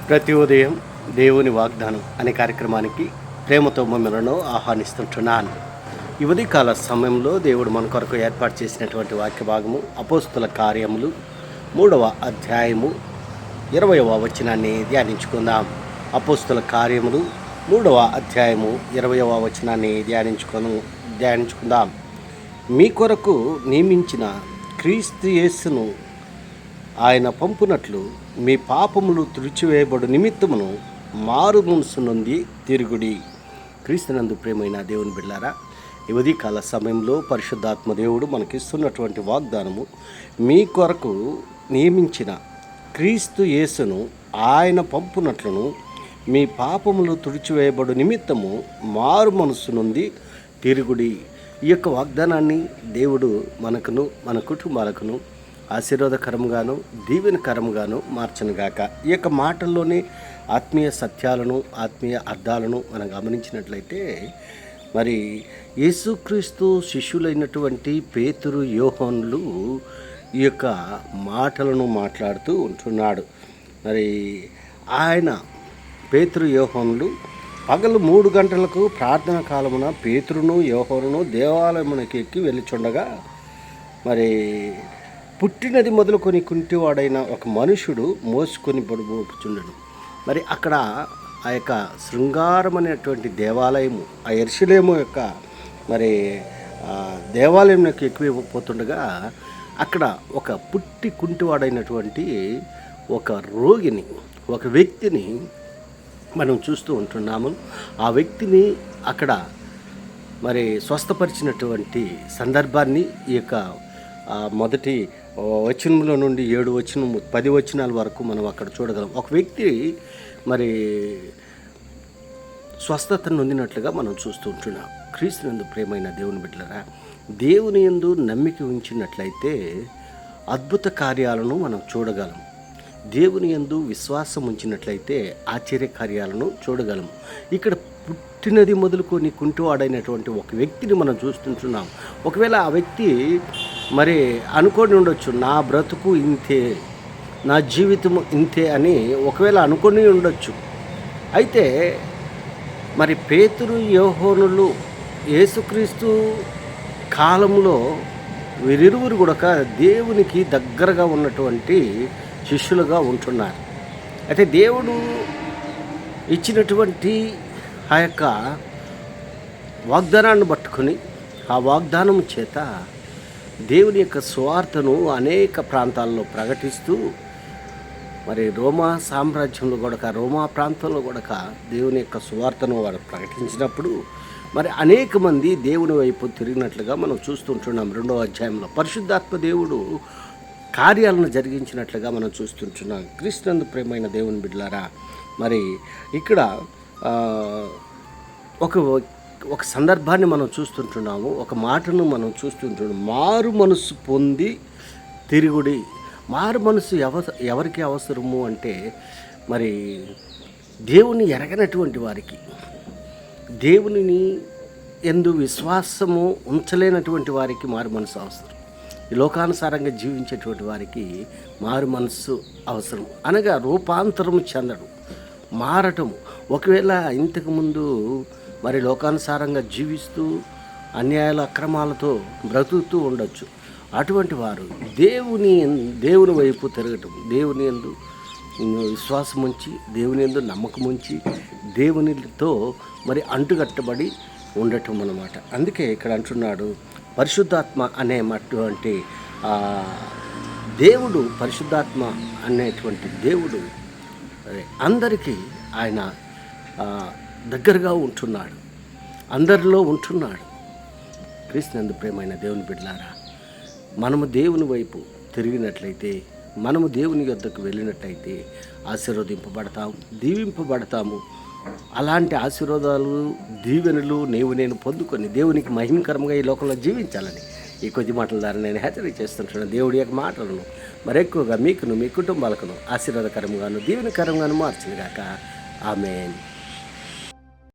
ప్రతి ఉదయం దేవుని వాగ్దానం అనే కార్యక్రమానికి ప్రేమతో మిమ్మల్ని ఆహ్వానిస్తుంటున్నాను. ఈ ఉదయకాల సమయంలో దేవుడు మన కొరకు ఏర్పాటు చేసినటువంటి వాక్య భాగము అపోస్తుల కార్యములు 3వ అధ్యాయము 20వ వచనాన్ని ధ్యానించుకుందాం. అపోస్తుల కార్యములు 3వ అధ్యాయము 20వ వచనాన్ని ధ్యానించుకుందాం. మీ కొరకు నియమించిన క్రీస్తు యేసును ఆయన పంపునట్లు మీ పాపములు తుడిచివేయబడు నిమిత్తమును మారు మనసు నుండి తిరుగుడి. క్రీస్తునందు ప్రియమైన దేవుని బిడ్డలారా, ఈ ఉదయకాల సమయంలో పరిశుద్ధాత్మ దేవుడు మనకిస్తున్నటువంటి వాగ్దానము, మీ కొరకు నియమించిన క్రీస్తు యేసును ఆయన పంపునట్లును మీ పాపములు తుడిచివేయబడు నిమిత్తము మారు మనసు నుండి తిరుగుడి. ఈ యొక్క వాగ్దానాన్ని దేవుడు మనకును మన కుటుంబాలకును ఆశీర్వాదకరంగాను దీవెనకరంగాను మార్చనుగాక. ఈ యొక్క మాటల్లోనే ఆత్మీయ సత్యాలను ఆత్మీయ అర్థాలను మనం గమనించినట్లయితే, మరి యేసుక్రీస్తు శిష్యులైనటువంటి పేతురు యోహానులు ఈ యొక్క మాటలను మాట్లాడుతూ ఉంటున్నాడు. మరి ఆయన పేతురు యోహానులు పగలు 3 గంటలకు ప్రార్థన కాలమున పేతురును యోహానును దేవాలయమునకు ఎక్కి వెళ్ళిచుండగా, మరి పుట్టినది మొదలుకొని కుంటివాడైన ఒక మనుషుడు మోసుకొని పడిపోచుండెను. మరి అక్కడ ఆ యొక్క శృంగారం అనేటువంటి దేవాలయము, ఆ యెరూషలేము యొక్క మరి దేవాలయంలోకి ఎక్కువైపోతుండగా అక్కడ ఒక పుట్టి కుంటివాడైనటువంటి ఒక రోగిని, ఒక వ్యక్తిని మనం చూస్తూ ఉంటున్నాము. ఆ వ్యక్తిని అక్కడ మరి స్వస్థపరిచినటువంటి సందర్భాన్ని ఈ యొక్క మొదటి వచనంలో నుండి 7 వచనం 10 వచనాల వరకు మనం అక్కడ చూడగలం. ఒక వ్యక్తి మరి స్వస్థత నొందినట్లుగా మనం చూస్తూ ఉంటున్నాం. క్రీస్తునందు ప్రియమైన దేవుని బిడ్డలారా, దేవుని యందు నమ్మిక ఉంచినట్లయితే అద్భుత కార్యాలను మనం చూడగలం. దేవుని యందు విశ్వాసం ఉంచినట్లయితే ఆశ్చర్య కార్యాలను చూడగలం. ఇక్కడ పుట్టినది మొదలుకొని కుంటివాడైనటువంటి ఒక వ్యక్తిని మనం చూస్తుంటున్నాం. ఒకవేళ ఆ వ్యక్తి మరి అనుకొని ఉండొచ్చు, నా బ్రతుకు ఇంతే, నా జీవితము ఇంతే అని ఒకవేళ అనుకొని ఉండొచ్చు. అయితే మరి పేతురు యోహానులు యేసుక్రీస్తు కాలంలో వీరిరువురు కూడా దేవునికి దగ్గరగా ఉన్నటువంటి శిష్యులుగా ఉంటున్నారు. అయితే దేవుడు ఇచ్చినటువంటి ఆ యొక్క వాగ్దానాన్ని పట్టుకొని ఆ వాగ్దానం చేత దేవుని యొక్క సువార్తను అనేక ప్రాంతాల్లో ప్రకటిస్తూ, మరి రోమా సామ్రాజ్యంలో కూడా రోమా ప్రాంతంలో కూడా దేవుని యొక్క సువార్తను వారు ప్రకటించినప్పుడు మరి అనేక మంది దేవుని వైపు తిరిగినట్లుగా మనం చూస్తుంటున్నాం. 2వ అధ్యాయంలో పరిశుద్ధాత్మ దేవుడు కార్యాలను జరిగించినట్లుగా మనం చూస్తుంటున్నాం. క్రీస్తునందు ప్రియమైన దేవుని బిడ్డలారా, మరి ఇక్కడ ఒక సందర్భాన్ని మనం చూస్తుంటున్నాము, ఒక మాటను మనం చూస్తుంటున్నాము. మారు మనసు పొంది తిరుగుడి. మారు మనసు ఎవరికి అవసరము అంటే, మరి దేవుని ఎరగనటువంటి వారికి, దేవునిని యందు విశ్వాసము ఉంచలేనటువంటి వారికి మారు మనసు అవసరం. ఈ లోకానుసారంగా జీవించేటువంటి వారికి మారు మనసు అవసరం. అనగా రూపాంతరము చెందడం, మారటము. ఒకవేళ ఇంతకుముందు మరి లోకానుసారంగా జీవిస్తూ అన్యాయాల అక్రమాలతో బ్రతుకుతూ ఉండొచ్చు. అటువంటి వారు దేవుని వైపు తిరగటం, దేవుని యందు విశ్వాసం ఉంచి, దేవుని యందు నమ్మకం ఉంచి, దేవునితో మరి అంటుకట్టబడి ఉండటం అన్నమాట. అందుకే ఇక్కడ అంటున్నాడు, పరిశుద్ధాత్మ అనేటువంటి దేవుడు, పరిశుద్ధాత్మ అనేటువంటి దేవుడు అందరికీ ఆయన దగ్గరగా ఉంటున్నాడు, అందరిలో ఉంటున్నాడు. క్రీస్తునందు ప్రియమైన దేవుని బిడ్డలారా, మనము దేవుని వైపు తిరిగినట్లయితే, మనము దేవుని యొద్దకు వెళ్ళినట్లయితే ఆశీర్వదింపబడతాము, దీవింపబడతాము. అలాంటి ఆశీర్వాదాలు, దీవెనలు నేను పొందుకొని దేవునికి మహిమకరంగా ఈ లోకంలో జీవించాలని ఈ కొద్ది మాటల ద్వారా నేను హెచ్చరిక చేస్తుంటున్నాను. దేవుడి యొక్క మాటలను మరెక్కువగా మీకును మీ కుటుంబాలకును ఆశీర్వాదకరంగాను దీవెనకరంగాను మార్చునుగాక. ఆమేన్.